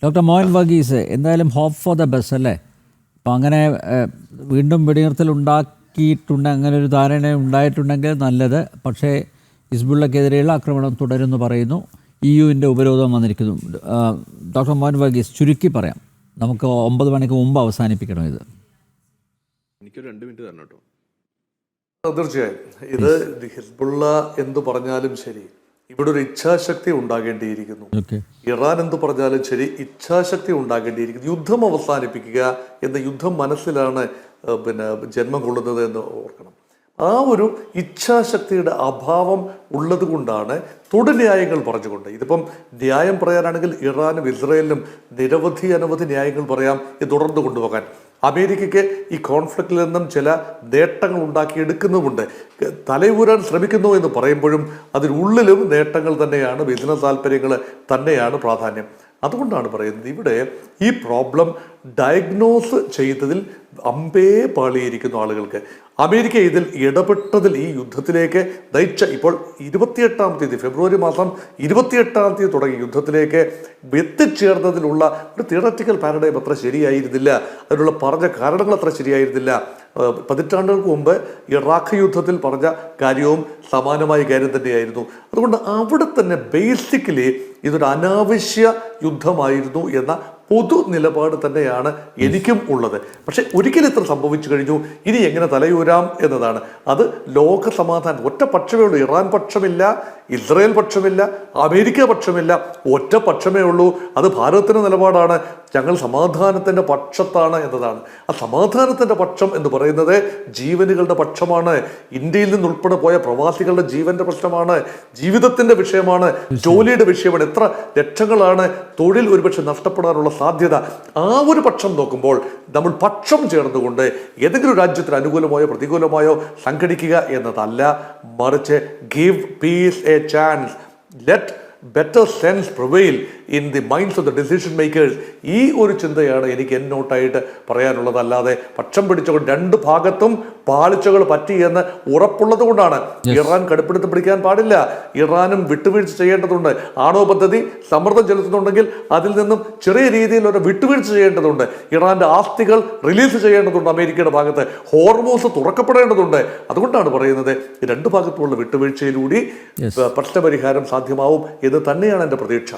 Doctor Mohan Varghese, എന്തായാലും hope for the best അല്ലേ? അപ്പോൾ അങ്ങനെ വീണ്ടും വെടിനിർത്തൽ ഉണ്ടാക്കിയിട്ടുണ്ട്, അങ്ങനെ ഒരു ധാരണ ഉണ്ടായിട്ടുണ്ടെങ്കിൽ നല്ലത്. പക്ഷേ ഹിസ്ബുള്ളക്കെതിരെയുള്ള ആക്രമണം തുടരുമെന്ന് പറയുന്നു. EUവിൻ്റെ ഉപരോധം വന്നിരിക്കുന്നു. ഡോക്ടർ മോഹൻ വർഗീസ്, ചുരുക്കി പറയാം, നമുക്ക് 9 മണിക്ക് മുമ്പ് അവസാനിപ്പിക്കണം ഇത്. എനിക്കൊരു 2 മിനിറ്റ് തരണം കേട്ടോ. തീർച്ചയായും ഇത് ഹിസ്ബുള്ള എന്തു പറഞ്ഞാലും ശരി, ഇവിടെ ഒരു ഇച്ഛാശക്തി ഉണ്ടാകേണ്ടിയിരിക്കുന്നു. ഇറാൻ എന്ത് പറഞ്ഞാലും ശരി, ഇച്ഛാശക്തി ഉണ്ടാകേണ്ടിയിരിക്കുന്നു. യുദ്ധം അവസാനിപ്പിക്കുക എന്ന യുദ്ധം മനസ്സിലാണ് ജന്മം കൊള്ളുന്നത് എന്ന് ഓർക്കണം. ആ ഒരു ഇച്ഛാശക്തിയുടെ അഭാവം ഉള്ളത് കൊണ്ടാണ് തൊടുന്യായങ്ങൾ പറഞ്ഞുകൊണ്ട്, ഇതിപ്പം ന്യായം പറയാനാണെങ്കിൽ ഇറാനും ഇസ്രയേലിനും അനവധി ന്യായങ്ങൾ പറയാം ഇത് തുടർന്ന് കൊണ്ടുപോകാൻ. അമേരിക്കയ്ക്ക് ഈ കോൺഫ്ലിക്റ്റിൽ നിന്നും ചില നേട്ടങ്ങൾ ഉണ്ടാക്കിയെടുക്കുന്നുമുണ്ട്. തലയൂരാൻ ശ്രമിക്കുന്നു എന്ന് പറയുമ്പോഴും അതിനുള്ളിലും നേട്ടങ്ങൾ തന്നെയാണ്, ബിസിനസ് താല്പര്യങ്ങൾ തന്നെയാണ് പ്രാധാന്യം. അതുകൊണ്ടാണ് പറയുന്നത് ഇവിടെ ഈ പ്രോബ്ലം ഡയഗ്നോസ് ചെയ്തതിൽ അമ്പേ പാളിയിരിക്കുന്നു ആളുകൾക്ക്. അമേരിക്ക ഇതിൽ ഇടപെട്ടതിൽ ഈ യുദ്ധത്തിലേക്ക് നയിച്ച, ഇപ്പോൾ 28-ാം തീയതി ഫെബ്രുവരി മാസം 28-ാം തീയതി തുടങ്ങിയ യുദ്ധത്തിലേക്ക് എത്തിച്ചേർന്നതിലുള്ള ഒരു തിയററ്റിക്കൽ പാരഡൈം അത്ര ശരിയായിരുന്നില്ല, അതിനുള്ള പറഞ്ഞ കാരണങ്ങൾ അത്ര ശരിയായിരുന്നില്ല. പതിറ്റാണ്ടുകൾക്ക് മുമ്പ് ഇറാഖ് യുദ്ധത്തിൽ പറഞ്ഞ കാര്യവും സമാനമായ കാര്യം തന്നെയായിരുന്നു. അതുകൊണ്ട് അവിടെ തന്നെ ബേസിക്കലി ഇതൊരു അനാവശ്യ യുദ്ധമായിരുന്നു എന്ന പൊതു നിലപാട് തന്നെയാണ് എനിക്കും ഉള്ളത്. പക്ഷെ ഒരിക്കലും ഇത്ര സംഭവിച്ചു കഴിഞ്ഞു, ഇനി എങ്ങനെ തലയൂരാം എന്നതാണ്. അത് ലോക സമാധാനം, ഒറ്റ പക്ഷമേ ഉള്ളൂ. ഇറാൻ പക്ഷമില്ല, ഇസ്രയേൽ പക്ഷമില്ല, അമേരിക്ക പക്ഷമില്ല, ഒറ്റ പക്ഷമേ ഉള്ളൂ. അത് ഭാരതത്തിൻ്റെ നിലപാടാണ്, ഞങ്ങൾ സമാധാനത്തിൻ്റെ പക്ഷത്താണ് എന്നതാണ്. ആ സമാധാനത്തിൻ്റെ പക്ഷം എന്ന് പറയുന്നത് ജീവനുകളുടെ പക്ഷമാണ്. ഇന്ത്യയിൽ നിന്നുൾപ്പെടെ പോയ പ്രവാസികളുടെ ജീവന്റെ പ്രശ്നമാണ്, ജീവിതത്തിൻ്റെ വിഷയമാണ്, ജോലിയുടെ വിഷയമാണ്. എത്ര ലക്ഷങ്ങളാണ് തൊഴിൽ ഒരുപക്ഷെ നഷ്ടപ്പെടാനുള്ള സാധ്യത. ആ ഒരു പക്ഷം നോക്കുമ്പോൾ നമ്മൾ പക്ഷം ചേർന്നുകൊണ്ട് ഏതെങ്കിലും രാജ്യത്തിന് അനുകൂലമായോ പ്രതികൂലമായോ സംഘടിക്കുക എന്നതല്ല, മറിച്ച് give peace a chance, let better sense prevail in the minds of the decision makers. ഈ ഒരു ചിന്തയാണ് എനിക്ക് എന്നോട്ടായിട്ട് പറയാനുള്ളത്. അല്ലാതെ പക്ഷം പിടിച്ചുകൊണ്ട് രണ്ട് ഭാഗത്തും പാളിച്ചകൾ പറ്റി എന്ന് ഉറപ്പുള്ളത് കൊണ്ടാണ്. ഇറാൻ കടുപ്പെടുത്തി പിടിക്കാൻ പാടില്ല, ഇറാനും വിട്ടുവീഴ്ച ചെയ്യേണ്ടതുണ്ട്. ആണവ പദ്ധതി സമ്മർദ്ദം ചെലുത്തുന്നുണ്ടെങ്കിൽ അതിൽ നിന്നും ചെറിയ രീതിയിൽ ഒരു വിട്ടുവീഴ്ച ചെയ്യേണ്ടതുണ്ട്. ഇറാന്റെ ആസ്തികൾ റിലീസ് ചെയ്യേണ്ടതുണ്ട്. അമേരിക്കയുടെ ഭാഗത്ത് ഹോർമൂസ് തുറക്കപ്പെടേണ്ടതുണ്ട്. അതുകൊണ്ടാണ് പറയുന്നത് രണ്ട് ഭാഗത്തുമുള്ള വിട്ടുവീഴ്ചയിലൂടെ പ്രശ്നപരിഹാരം സാധ്യമാവും എന്ന് തന്നെയാണ് എൻ്റെ പ്രതീക്ഷ.